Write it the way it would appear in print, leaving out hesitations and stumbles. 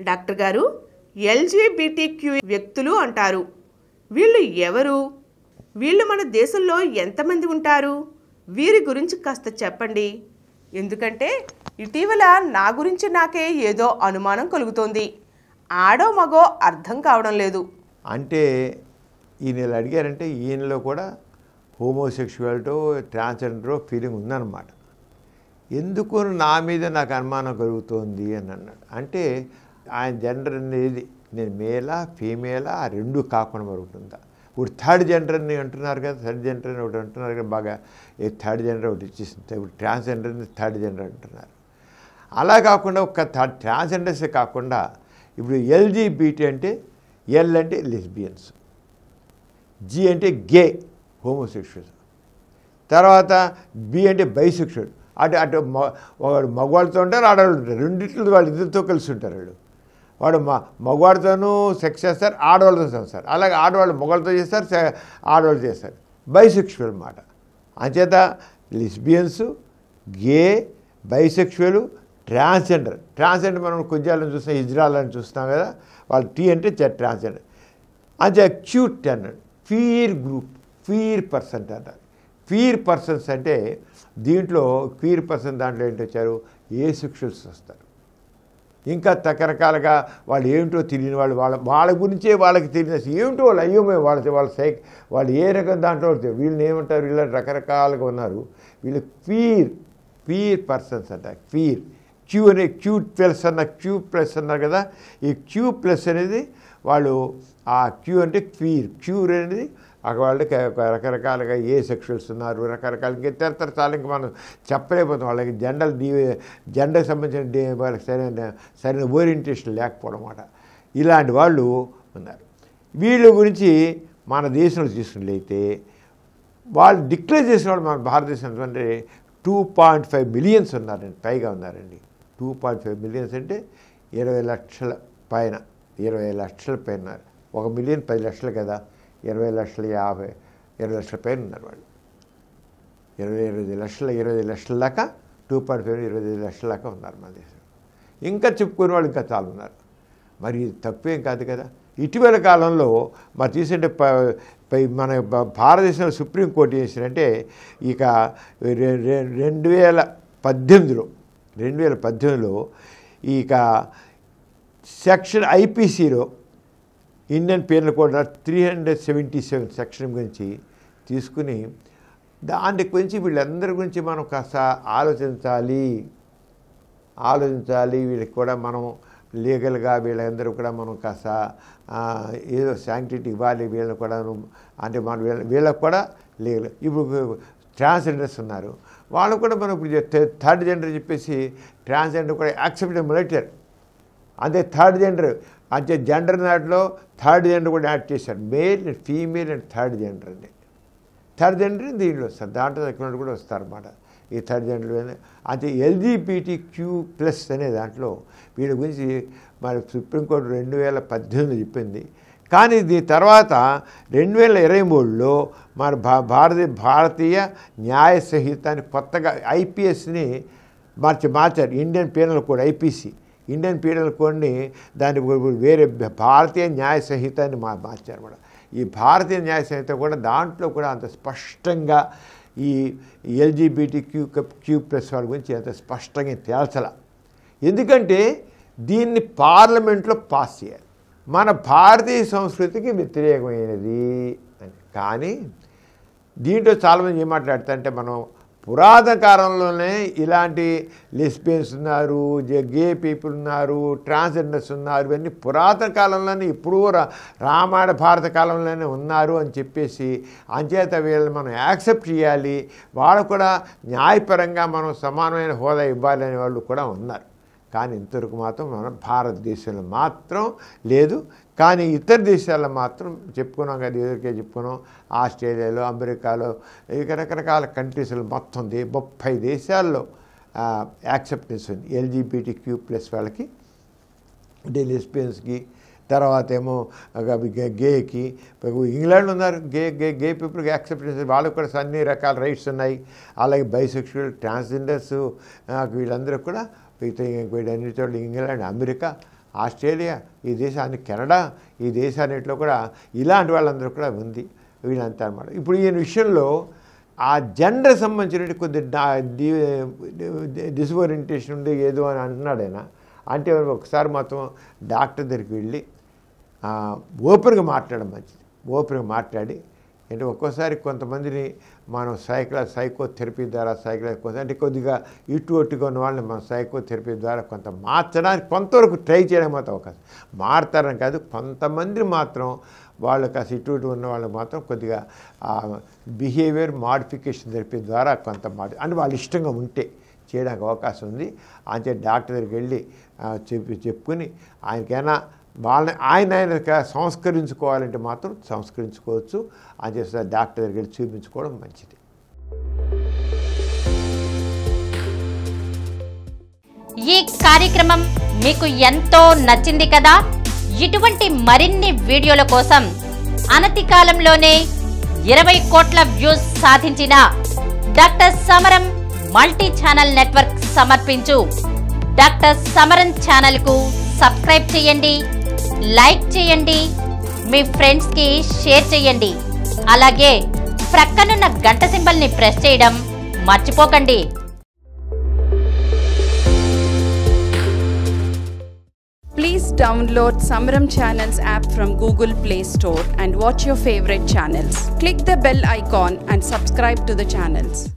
Doctor గారు, LGBTQ వ్యక్తులు అంటారు. వీళ్ళు ఎవరు? వీళ్ళు మన దేశంలో ఎంతమంది ఉంటారు? వీరి గురించి కాస్త చెప్పండి. ఎందుకంటే ఇటీవల నా గురించి నాకే ఏదో అనుమానం కలుగుతోంది. ఆడో మగో అర్థం కావడం లేదు. అంటే ఈయన అడిగారంటే ఈయనలో కూడా హోమోసెక్షువాలిటీ, ట్రాన్స్జెండర్ ఫీలింగ్ ఉందన్నమాట. ఎందుకు నా మీద నాకు అనుమానం కలుగుతోంది అని అన్నాడు. అంటే ఆయన జెండర్ అనేది నేను మేలా ఫీమేలా ఆ రెండు కాకుండా మరుగుతుందా? ఇప్పుడు థర్డ్ జెండర్ అని అంటున్నారు కదా, థర్డ్ జెండర్ అని ఒకటి అంటున్నారు కదా, బాగా థర్డ్ జెండర్ ఒకటి ఇచ్చేసింది. ఇప్పుడు ట్రాన్స్జెండర్ని థర్డ్ జెండర్ అంటున్నారు. అలా కాకుండా ఒక ట్రాన్స్జెండర్సే కాకుండా ఇప్పుడు ఎల్జీబీటీ అంటే ఎల్ అంటే లెస్బియన్స్, జీ అంటే గే హోమోసెక్షువల్స్, తర్వాత బి అంటే బైసెక్షువల్. అటు మగవాళ్ళతో ఉంటారు, ఆడవాళ్ళు ఉంటారు. రెండింటిలో వాళ్ళు ఇద్దరితో కలిసి ఉంటారు. వాడు మగవాడితోనూ సెక్స్ చేస్తారు, ఆడవాళ్ళతో చేస్తారు. అలాగే ఆడవాళ్ళు మగవాళ్ళతో చేస్తారు, ఆడవాళ్ళు చేస్తారు. బైసెక్షువల్ అన్నమాట. అంచేత లెస్బియన్స్, గే, బైసెక్షువల్, ట్రాన్స్జెండర్ మనం కొంచెం చూస్తాం, ఇజ్రాయల్ని చూస్తాం కదా, వాళ్ళు టీ అంటే ట్రాన్స్జెండర్. అంతే క్యూట్ అన్నాడు. ఫీర్ గ్రూప్, ఫీర్ పర్సన్ అంటారు. ఫీర్ పర్సన్స్ అంటే దీంట్లో ఫీర్ పర్సన్ దాంట్లో ఏంటి వచ్చారు, ఏ సెక్షువల్స్ వస్తారు. ఇంకా రకరకాలుగా వాళ్ళు ఏమిటో తెలియని వాళ్ళ గురించే వాళ్ళకి తెలియదు ఏమిటో వాళ్ళు అయ్యోమే వాళ్ళు ఏ రకం దాంట్లో వీళ్ళని ఏమంటారు, వీళ్ళ రకరకాలుగా ఉన్నారు. వీళ్ళు ఫీర్ పర్సన్స్ అంట. ఫీర్ క్యూ అనే క్యూట్ ప్లస్ క్యూ ప్లస్ అన్నారు కదా, ఈ క్యూ ప్లస్ అనేది వాళ్ళు ఆ క్యూ అంటే క్యూర్ అనేది వాళ్ళకి రకరకాలుగా ఏ సెక్షువల్స్ ఉన్నారు, రకరకాల ఇంకా మనం చెప్పలేకపోతాం. వాళ్ళకి జెండర్కి సంబంధించిన వాళ్ళకి సరైన ఓరియంటేషన్ లేకపోవడం అన్నమాట. ఇలాంటి వాళ్ళు ఉన్నారు. వీళ్ళ గురించి మన దేశంలో తీసుకున్నట్లయితే వాళ్ళు డిక్లేర్ చేసిన వాళ్ళు మన భారతదేశంలో అంటే 2.5 మిలియన్స్ ఉన్నారండి, పైగా ఉన్నారండి. 2.5 మిలియన్స్ అంటే 20 లక్షల పైన, 20 లక్షల పైన ఉన్నారు. 1 మిలియన్ 10 లక్షలు కదా, 20 లక్షల 20 లక్షల పైన ఉన్నారు వాళ్ళు. 20 లక్షల దాకా 2.5 25 లక్షల దాకా ఉన్నారు మన దేశంలో. ఇంకా చెప్పుకునే వాళ్ళు ఇంకా చాలా ఉన్నారు. మరి ఇది తప్పేం కాదు కదా. ఇటీవల కాలంలో మరి తీసుకుంటే మన భారతదేశంలో సుప్రీంకోర్టు చేసినంటే ఇక 2018లో ఇక సెక్షన్ ఐపీసీలో ఇండియన్ పీనల్ కోడ్ 377 సెక్షన్ గురించి తీసుకుని దాని గురించి వీళ్ళందరి గురించి మనం కాస్త ఆలోచించాలి. వీళ్ళకి కూడా మనం లీగల్గా వీళ్ళందరూ కూడా మనం కాస్త ఏదో శాంక్టిటీ ఇవ్వాలి. వీళ్ళని కూడా అంటే మన వీళ్ళకి కూడా లీగల్. ఇప్పుడు ట్రాన్స్జెండర్స్ ఉన్నారు, వాళ్ళు కూడా మనం ఇప్పుడు థర్డ్ జెండర్ చెప్పేసి ట్రాన్స్జెండర్ కూడా యాక్సెప్టబుల్ లెటర్. అదే థర్డ్ జెండర్ అంటే జెండర్ దాంట్లో థర్డ్ జెండర్ కూడా యాడ్ చేశారు. Male and female and third gender అండి. థర్డ్ జెండర్ దీంట్లో వస్తారు, దాంట్లో తక్కువ కూడా వస్తారన్నమాట ఈ థర్డ్ జెండర్. అంటే LGBTQ+ అనే దాంట్లో వీళ్ళ గురించి మరి సుప్రీంకోర్టు 2018 చెప్పింది. కానీ దీని తర్వాత 2023లో మన భారతీయ న్యాయ సంహితాన్ని కొత్తగా ఐపీఎస్ని మార్చారు. Indian penal code IPC, Indian penal కోడ్ని దాన్ని వేరే భారతీయ న్యాయ సంహితాన్ని మార్చారన్నమాట. ఈ భారతీయ న్యాయ సంహిత కూడా దాంట్లో కూడా అంత స్పష్టంగా ఈ LGBTQ+ వాళ్ళ గురించి అంత స్పష్టంగా తేల్చాల. ఎందుకంటే దీన్ని పార్లమెంట్లో పాస్ చేయాలి. మన భారతీయ సంస్కృతికి వ్యతిరేకమైనది అని. కానీ దీంట్లో చాలామంది ఏం మాట్లాడతారంటే మనం పురాతన కాలంలోనే ఇలాంటి లెస్బియన్స్ ఉన్నారు, గే పీపుల్ ఉన్నారు, ట్రాన్స్జెండర్స్ ఉన్నారు, ఇవన్నీ పురాతన కాలంలోనే ఎప్పుడూ రామాయణ భారత కాలంలోనే ఉన్నారు అని చెప్పేసి అంచేత వీళ్ళని మనం యాక్సెప్ట్ చేయాలి. వాళ్ళు కూడా న్యాయపరంగా మనం సమానమైన హోదా ఇవ్వాలి అనే వాళ్ళు కూడా ఉన్నారు. కానీ ఇంతవరకు మాత్రం మన భారతదేశంలో మాత్రం లేదు. కానీ ఇతర దేశాల్లో మాత్రం చెప్పుకున్నాం కదా, ఎదురుకే చెప్పుకున్నాం. ఆస్ట్రేలియాలో, అమెరికాలో, ఇక రకరకాల కంట్రీస్లో మొత్తం 30 దేశాల్లో యాక్సెప్టెన్స్ ఉంది LGBTQ+ వాళ్ళకి, అంటే లెస్బియన్స్కి. తర్వాత ఏమో గేకి, ఇంగ్లాండ్లో ఉన్నారు గే పీపుల్కి యాక్సెప్టెన్స్, వాళ్ళకి కూడా అన్ని రకాల రైట్స్ ఉన్నాయి. అలాగే బైసెక్షువల్, ట్రాన్స్జెండర్స్ వీళ్ళందరూ కూడా అన్ని చోట్ల ఇంగ్లాండ్, అమెరికా ఆస్ట్రేలియా, ఈ దేశాన్ని కెనడా, ఈ దేశాన్నిట్లో కూడా ఇలాంటి వాళ్ళందరూ కూడా ఉంది వీళ్ళంతా అనమాట. ఇప్పుడు ఈయన విషయంలో ఆ జెండర్ సంబంధించిన కొద్ది డిస్ఓరియంటేషన్ ఉంది ఏదో అని అంటున్నాడు ఆయన. అంటే ఒకసారి మొత్తం డాక్టర్ దగ్గరికి వెళ్ళి ఓపెన్గా మాట్లాడడం మంచిది. ఓపెన్గా మాట్లాడి అంటే ఒక్కోసారి కొంతమందిని మనం సైకోథెరపీ ద్వారా అంటే కొద్దిగా ఇటుగా ఉన్న వాళ్ళని మనం సైకోథెరపీ ద్వారా కొంత మార్చడానికి కొంతవరకు ట్రై చేయడం మాత్రం అవకాశం. మారుతారని కాదు, కొంతమంది మాత్రం వాళ్ళు కాస్త ఇటు ఉన్న వాళ్ళకి మాత్రం కొద్దిగా బిహేవియర్ మాడిఫికేషన్ థెరపీ ద్వారా కొంత అంటే వాళ్ళు ఇష్టంగా ఉంటే చేయడానికి అవకాశం ఉంది. అంటే డాక్టర్ దగ్గరికి వెళ్ళి చెప్పుకుని ఆయనకైనా వాళ్ళని ఆయన సంస్కరించుకోవాలంటే మాత్రం సంస్కరించుకోవచ్చు. అని చేస్తే డాక్టర్ దగ్గరికి వెళ్ళి చూపించుకోవడం మంచిది. ఈ కార్యక్రమం మీకు ఎంతో నచ్చింది కదా. ఇటువంటి మరిన్ని వీడియోల కోసం అనతి కాలంలోనే 20 కోట్ల వ్యూస్ సాధించిన డాక్టర్ సమరం మల్టీ ఛానల్ నెట్వర్క్ సమర్పించు డాక్టర్ సమరం ఛానల్కు సబ్స్క్రైబ్ చేయండి, లైక్ చేయండి, మీ ఫ్రెండ్స్కి షేర్ చేయండి. అలాగే ప్రక్కనున్న గంట సింబల్ని ప్రెస్ చేయడం మర్చిపోకండి. Please download Samaram Channels app from Google Play Store and watch your favorite channels. Click the bell icon and subscribe to the channels.